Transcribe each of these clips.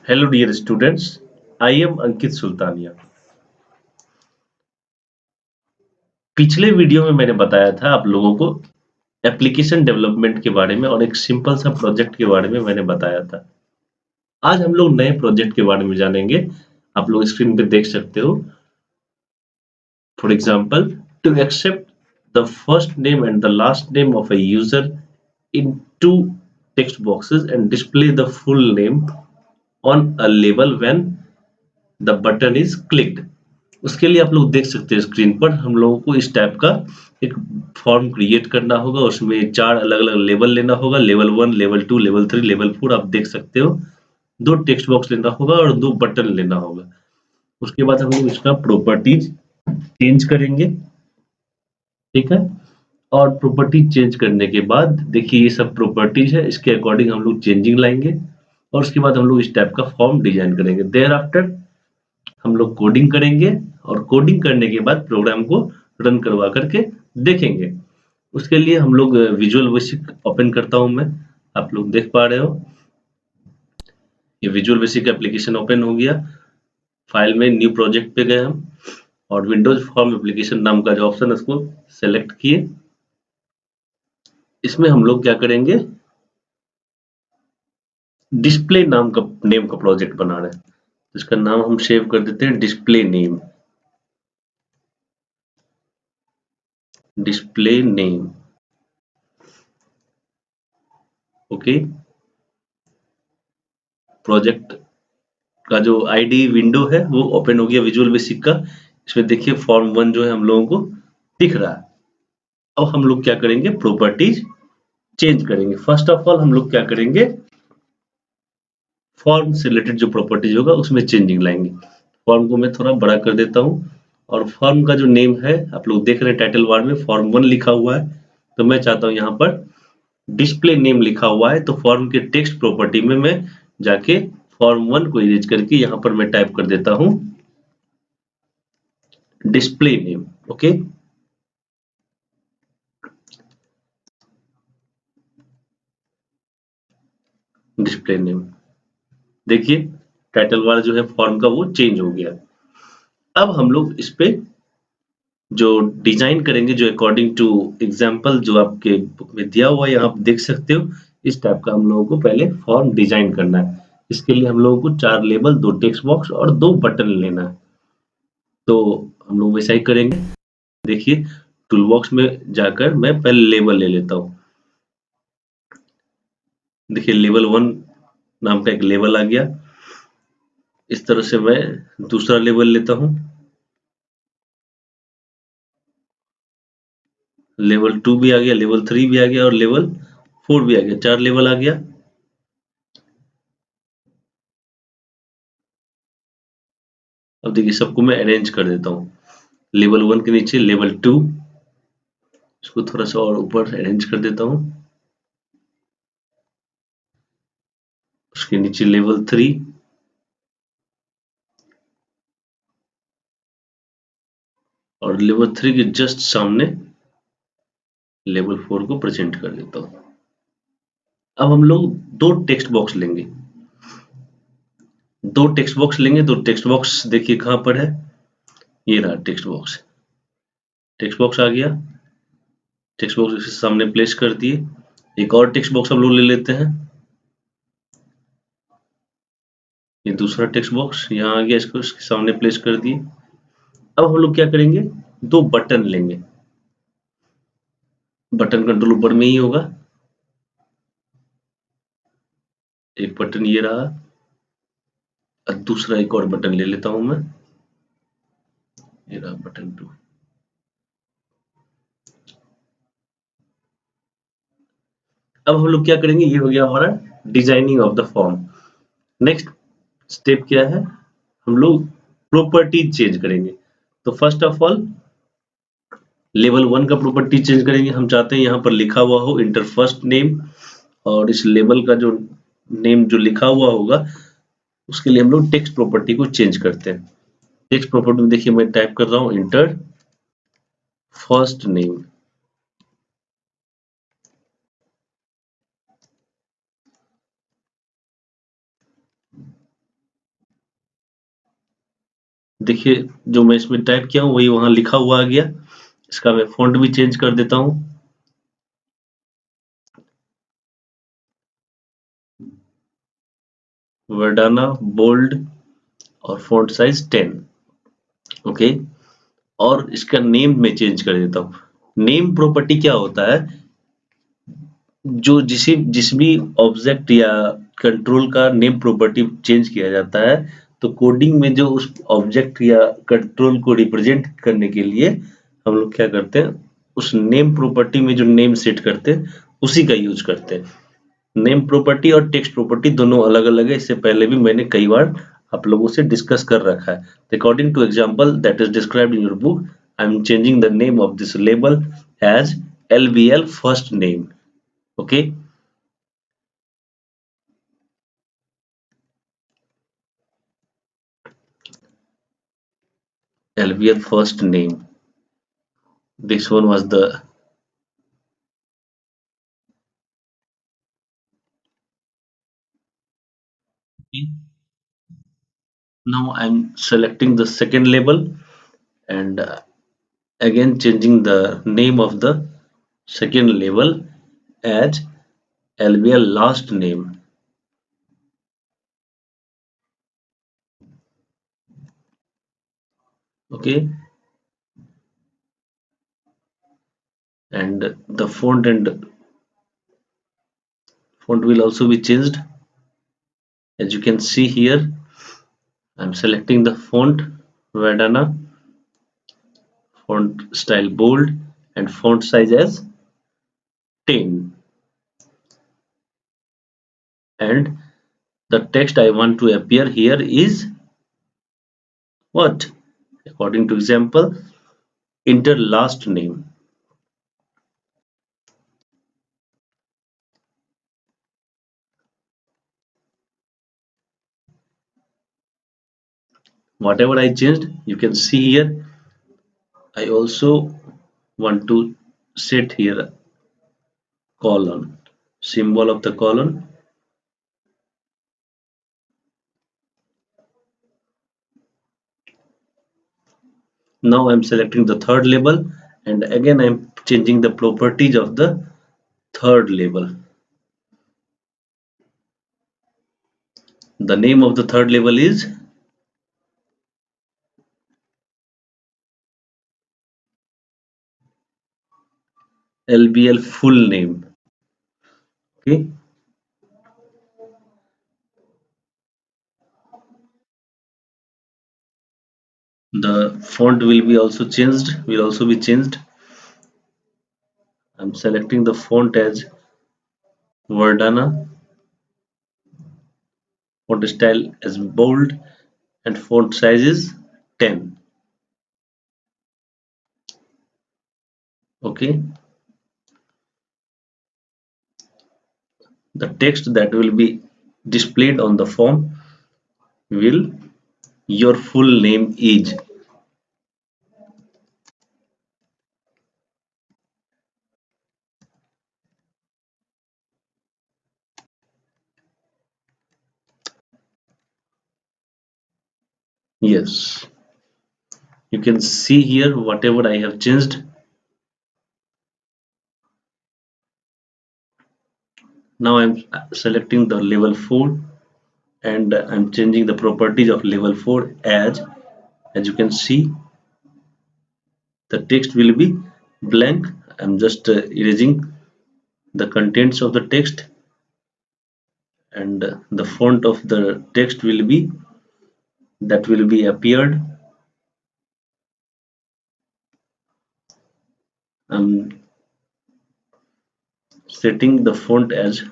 Hello dear students, I am Ankit Sultania. पिछले video में मैंने बताया था आप लोगों को एप्लीकेशन डेवलपमेंट के बारे में और एक सिंपल सा प्रोजेक्ट के बारे में मैंने बताया था। आज हम लोग नए प्रोजेक्ट के बारे में जानेंगे। आप लोग स्क्रीन पे देख सकते हो। For example, to accept the first name and the last name of a user in two text boxes and display the full name on a label when the button is clicked. उसके लिए आप लोग देख सकते हैं screen पर हम लोगों को इस टाइप का एक फॉर्म क्रिएट करना होगा। उसमें 4 अलग-अलग लेवल लेना होगा, लेवल 1, लेवल 2, लेवल 3, लेवल 4 आप देख सकते हो। 2 टेक्स्ट बॉक्स लेना होगा और 2 बटन लेना होगा। उसके बाद हम लोग इसका प्रॉपर्टीज चेंज करेंगे, ठीक है? और प्रॉपर्टी चेंज करने के बाद देखिए ये सब प्रॉपर्टीज है, इसके अकॉर्डिंग हम लोग चेंजिंग लाएंगे और उसके बाद हम लोग इस टाइप का फॉर्म डिजाइन करेंगे। देयर आफ्टर हम लोग कोडिंग करेंगे और कोडिंग करने के बाद प्रोग्राम को रन करवा करके देखेंगे। उसके लिए हम लोग विजुअल बेसिक ओपन करता हूं मैं, आप लोग देख पा रहे हो ये विजुअल बेसिक एप्लीकेशन ओपन हो गया। फाइल में न्यू प्रोजेक्ट पे गए हम और विंडोज फॉर्म एप्लीकेशन नाम का जो ऑप्शन है उसको सेलेक्ट किए। इसमें हम लोग क्या करेंगे, डिस्प्ले नाम का नेम का प्रोजेक्ट बना रहे हैं। इसका नाम हम सेव कर देते हैं display name, display name, okay. Project का जो आईडी विंडो है वो ओपन हो गया विजुअल बेसिक का। इसमें देखिए फॉर्म 1 जो है हम लोगों को दिख रहा है। अब हम लोग क्या करेंगे, प्रॉपर्टीज चेंज करेंगे। फर्स्ट ऑफ ऑल हम लोग क्या करेंगे, फॉर्म से रिलेटेड जो प्रॉपर्टीज होगा उसमें चेंजिंग लाएंगे। फॉर्म को मैं थोड़ा बड़ा कर देता हूँ और फॉर्म का जो नेम है आप लोग देख रहे हैं टाइटल बार में फॉर्म 1 लिखा हुआ है, तो मैं चाहता हूँ यहाँ पर डिस्प्ले नेम लिखा हुआ है, तो फॉर्म के टेक्स्ट प्रॉपर्टी में मैं जाके फॉर्म 1 को इरेज करके यहाँ पर मैं टाइप कर देता हूँ display name, okay. Display name देखिए टाइटल बार जो है फॉर्म का वो चेंज हो गया। अब हम लोग इस पे जो डिजाइन करेंगे, जो अकॉर्डिंग टू एग्जांपल जो आपके बुक में दिया हुआ है यहाँ आप देख सकते हो, इस टाइप का हम लोगों को पहले फॉर्म डिजाइन करना है। इसके लिए हम लोगों को 4 लेबल, 2 टेक्स्ट बॉक्स और 2 बटन लेना है। तो हम लोग वैसा ही करेंगे। देखिए टूल बॉक्स में जाकर मैं पहले लेबल ले लेता हूँ। देखिए लेवल 1 नाम का एक लेबल आ गया। इस तरह से मैं दूसरा लेबल लेता हूँ, लेवल 2 भी आ गया, लेवल 3 भी आ गया और लेवल 4 भी आ गया, 4 लेवल आ गया। अब देखिए सबको मैं अरेंज कर देता हूँ। लेवल 1 के नीचे लेवल 2, इसको थोड़ा सा और ऊपर अरेंज कर देता हूँ। उसके नीचे लेवल 3 और लेवल 3 के जस्ट सामने लेवल 4 को प्रेजेंट कर देता हूँ। अब हम लोग 2 टेक्स्ट बॉक्स लेंगे। 2 टेक्स्ट बॉक्स लेंगे, तो टेक्स्ट बॉक्स देखिए कहाँ पर है, ये रहा टेक्स्ट बॉक्स। टेक्स्ट बॉक्स आ गया, टेक्स्ट बॉक्स इसके सामने प्लेस कर दिए। एक और टेक्स्ट बॉक्स हम लोग ले लेते हैं, ये दूसरा टेक्स्ट बॉक्स यहाँ आ गया, इसको इसके सामने प्लेस कर दिए। अब हम लोग क्या करेंगे, 2 बटन लेंगे। बटन कंट्रोल ऊपर में ही होगा। एक बटन ये रहा और दूसरा एक और बटन ले लेता हूं मैं, ये रहा बटन 2। अब हम लोग क्या करेंगे, ये हो गया हमारा designing of the form. Next step क्या है, हम लोग प्रॉपर्टी चेंज करेंगे। तो फर्स्ट ऑफ ऑल लेवल 1 का प्रॉपर्टी चेंज करेंगे। हम चाहते हैं यहाँ पर लिखा हुआ हो इंटर फर्स्ट नेम, और इस लेवल का जो नेम जो लिखा हुआ होगा उसके लिए हम लोग टेक्स्ट प्रॉपर्टी को चेंज करते हैं। टेक्स्ट प्रॉपर्टी में देखिए मैं टाइप कर रहा हूँ इंटर फर्स्ट नेम, देखिए जो मैं इसमें टाइप किया हूँ वही वहाँ लिखा हुआ आ गया। इसका मैं फ़ॉन्ट भी चेंज कर देता हूँ। वर्डाना बोल्ड और फ़ॉन्ट साइज़ 10। ओके, और इसका नेम मैं चेंज कर देता हूँ। नेम प्रॉपर्टी क्या होता है, जो जिस भी ऑब्जेक्ट या कंट्रोल का नेम प्रॉपर्टी चेंज किया जाता है, तो कोडिंग में जो उस ऑब्जेक्ट या कंट्रोल को रिप्रेजेंट करने के लिए हम लोग क्या करते हैं, उस नेम प्रॉपर्टी में जो नेम सेट करते हैं उसी का यूज करते हैं। नेम प्रॉपर्टी और टेक्स्ट प्रॉपर्टी दोनों अलग-अलग है। इससे पहले भी मैंने कई बार आप लोगों से डिस्कस कर रखा है। According to example that is described in your book, I am changing the name of this label as LBL first name. Okay, LBL first name. This one was the. Now I'm selecting the second label and again changing the name of the second label as LBL last name. Okay, and the font will also be changed. As you can see here, I'm selecting the font Vedana, font style bold, and font size as 10. And the text I want to appear here is what? According to example, enter last name. Whatever I changed, you can see here. I also want to set here colon, symbol of the colon. Now I'm selecting the third label and again I'm changing the properties of the third label. The name of the third label is LBL full name. Okay. The font will be also changed, will also be changed. I'm selecting the font as Verdana, font style as bold, and font size is 10. Okay. The text that will be displayed on the form will your full name is. Yes, you can see here whatever I have changed. Now I'm selecting the level 4 and I'm changing the properties of level 4 as you can see the text will be blank. I'm just erasing the contents of the text and the font of the text will be that will be appeared. I'm setting the font as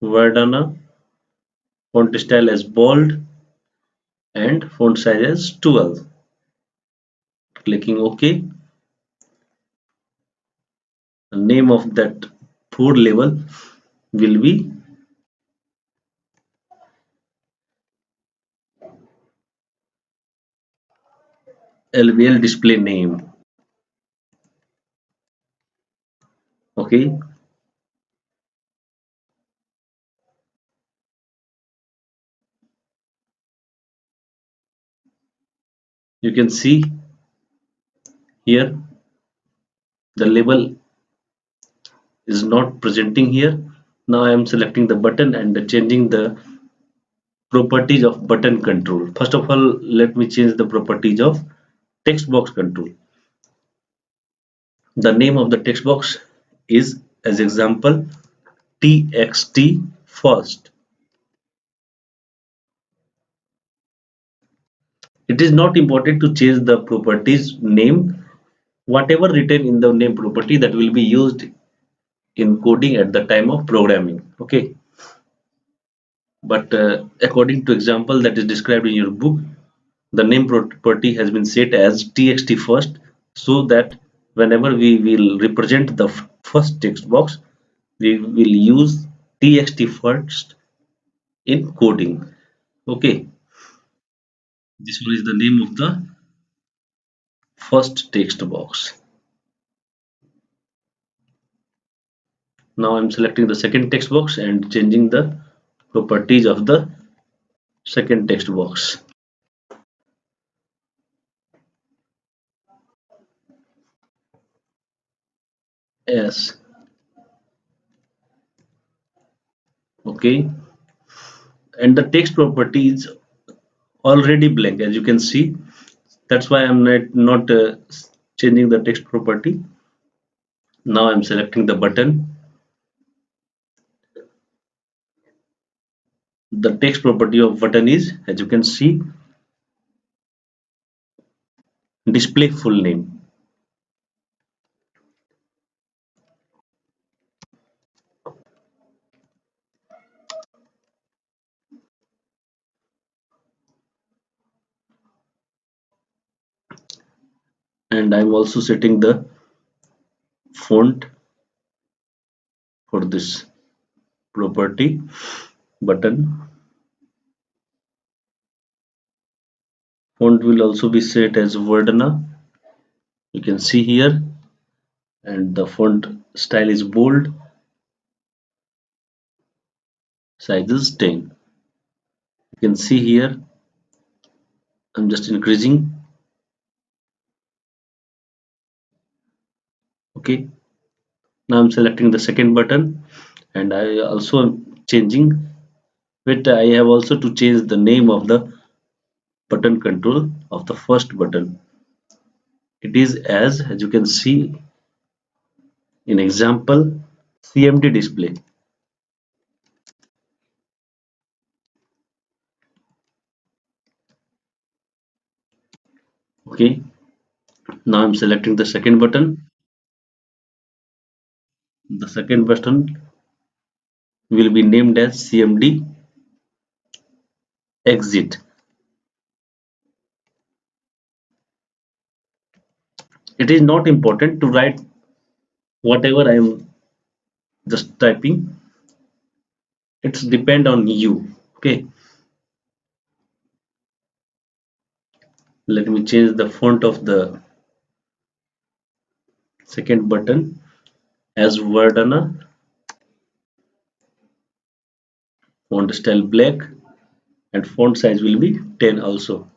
Verdana, font style as bold and font size as 12. Clicking OK. The name of that food label will be LBL display name. Okay. You can see here the label is not presenting here. Now I am selecting the button and changing the properties of button control. First of all, let me change the properties of text box control. The name of the text box is, as example, txt first. It is not important to change the properties name. Whatever written in the name property, that will be used in coding at the time of programming. Okay, but according to example that is described in your book, the name property has been set as txt first, so that whenever we will represent the first text box, we will use txt first in coding. Okay, this one is the name of the first text box. Now I'm selecting the second text box and changing the properties of the second text box. Yes. Okay, and the text property is already blank, as you can see. That's why I'm not changing the text property. Now I'm selecting the button. The text property of button is, as you can see, display full name. And I'm also setting the font for this property button. Font will also be set as Verdana. You can see here, and the font style is bold, size is 10. You can see here, I'm just increasing. Okay, now I'm selecting the second button, and I also am changing. But I have also to change the name of the button control of the first button. It is as you can see in example, CMD display. Okay, now I'm selecting the second button. The second button will be named as CMD exit. It is not important to write whatever I am just typing. It's depend on you. Okay, let me change the font of the second button as Verdana, font style black, and font size will be 10 also.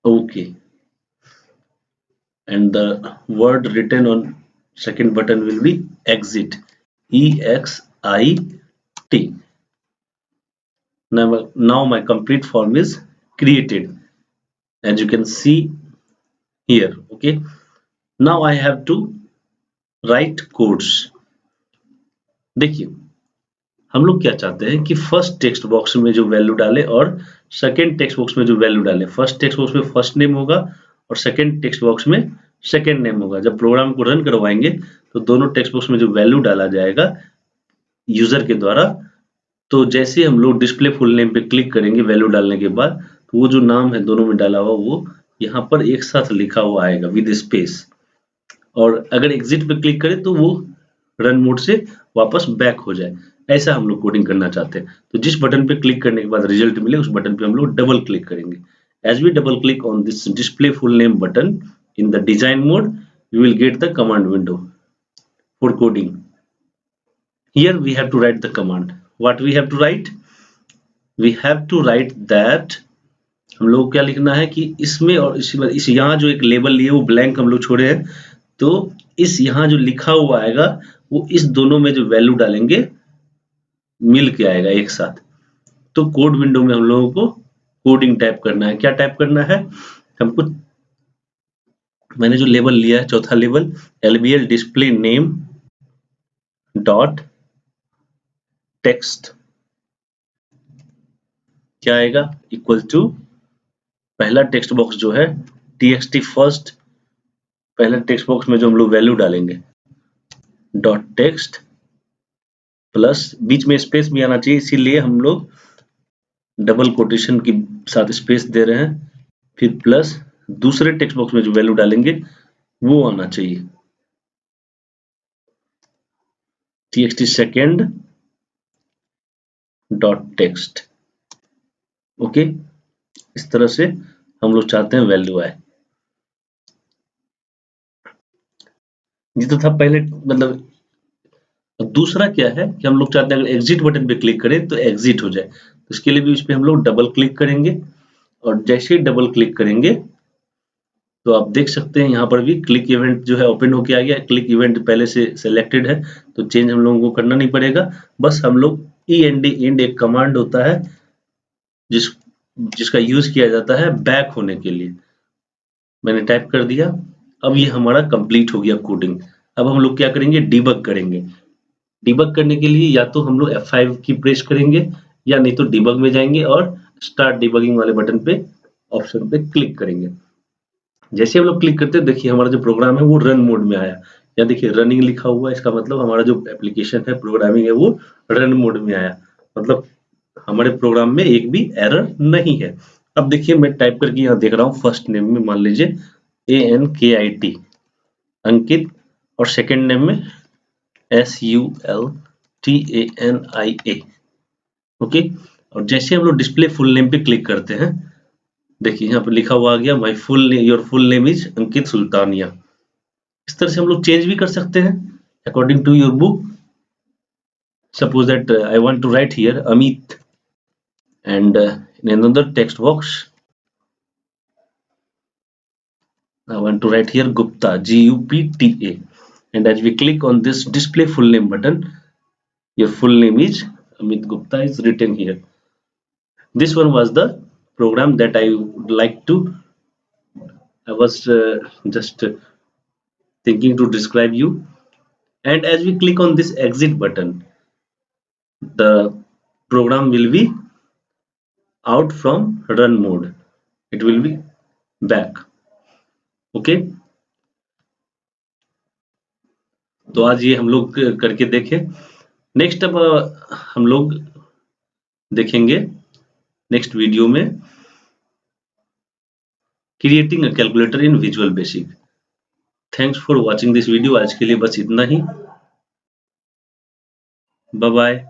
Okay, and the word written on second button will be exit, EXIT. Now my complete form is created, as you can see here. Okay, now I have to write codes. देखिए, हम लोग क्या चाहते हैं कि first text box में जो value डाले और सेकंड टेक्स्ट बॉक्स में जो वैल्यू डाले, फर्स्ट टेक्स्ट बॉक्स में फर्स्ट नेम होगा और सेकंड टेक्स्ट बॉक्स में सेकंड नेम होगा. जब प्रोग्राम को रन करवाएंगे तो दोनों टेक्स्ट बॉक्स में जो वैल्यू डाला जाएगा यूजर के द्वारा, तो जैसे हम लोग डिस्प्ले फुल नेम पे क्लिक करेंगे वैल्यू डालने के बाद, तो वो जो नाम है दोनों में डाला हुआ वो यहाँ पर एक साथ लिखा हुआ आएगा विद स्पेस. और अगर एग्जिट पे क्लिक करें तो वो रन मोड से वापस बैक हो जाए. ऐसा हम लोग कोडिंग करना चाहते हैं. तो जिस बटन पे क्लिक करने के बाद रिजल्ट मिले उस बटन पे हम लोग डबल क्लिक करेंगे. As we double click on this display full name button in the design mode, you will get the command window for coding. Here we have to write the command. What we have to write? We have to write that हम लोग को क्या लिखना है कि इसमें और इस यहाँ जो एक लेबल लिए वो ब्लैंक हम लोग छोड़े हैं, तो इस यहाँ जो लिखा हुआ आएगा वो इस दोनों में जो वैल्यू डालेंगे मिल के आएगा एक साथ। तो कोड विंडो में हम लोगों को कोडिंग टाइप करना है। क्या टाइप करना है? हमको मैंने जो लेबल लिया है चौथा label, LBL display name dot text क्या आएगा? इक्वल टू पहला टेक्स्ट बॉक्स जो है txt फर्स्ट, पहले टेक्स्ट बॉक्स में जो हम लोग वैल्यू डालेंगे डॉट टेक्स्ट प्लस बीच में स्पेस भी आना चाहिए, इसीलिए हम लोग डबल कोटेशन के साथ स्पेस दे रहे हैं, फिर प्लस दूसरे टेक्स्ट बॉक्स में जो वैल्यू डालेंगे वो आना चाहिए txt second dot text. Okay, इस तरह से हम लोग चाहते हैं वैल्यू आए। ये तो था पहले, मतलब दूसरा क्या है कि हम लोग चाहते हैं अगर एग्जिट बटन पे क्लिक करें तो एग्जिट हो जाए, तो इसके लिए भी इस पे हम लोग डबल क्लिक करेंगे और जैसे ही डबल क्लिक करेंगे तो आप देख सकते हैं यहाँ पर भी क्लिक इवेंट जो है ओपन होके आ गया। क्लिक इवेंट पहले से सिलेक्टेड है तो चेंज हम लोगों को करना नहीं पड़ेगा, बस हम लोग end एक कमांड होता है जिसका यूज किया जाता है बैक होने के लिए। मैंने टाइप कर दिया, अब ये हमारा कंप्लीट हो गया कोडिंग। अब हम लोग क्या करेंगे? डिबग करेंगे। डिबग करने के लिए या तो हम लोग F5 की प्रेस करेंगे या नहीं तो डिबग में जाएंगे और स्टार्ट डिबगिंग वाले बटन पे ऑप्शन पे क्लिक करेंगे। जैसे हम लोग क्लिक करते हैं देखिए हमारा जो प्रोग्राम है वो रन मोड में आया। या देखिए रनिंग लिखा हुआ है, इसका मतलब हमारा जो एप्लीकेशन है प्रोग्रामिंग है वो रन मोड में आया, मतलब हमारे प्रोग्राम में एक भी एरर नहीं है। अब देखिए मैं टाइप करके यहाँ देख रहा हूँ फर्स्ट नेम में मान लीजिए ANKIT अंकित और सेकंड नेम में SULTANIA। ओके, और जैसे हम लोग डिस्प्ले फुल नेम पे क्लिक करते हैं देखिए यहाँ पे लिखा हुआ आ गया my full your full name is Ankit Sultania. इस तरह से हम लोग चेंज भी कर सकते हैं according to your book. Suppose that I want to write here Amit and in another text box I want to write here Gupta GUPTA, and as we click on this display full name button your full name is Amit Gupta is written here. This one was the program that I would like to, I was just thinking to describe you. And as we click on this exit button the program will be out from run mode, it will be back. Okay, तो आज ये हम लोग करके देखें। Next अब हम लोग देखेंगे नेक्स्ट वीडियो में creating a calculator in visual basic. Thanks for watching this video. आज के लिए बस इतना ही। Bye bye.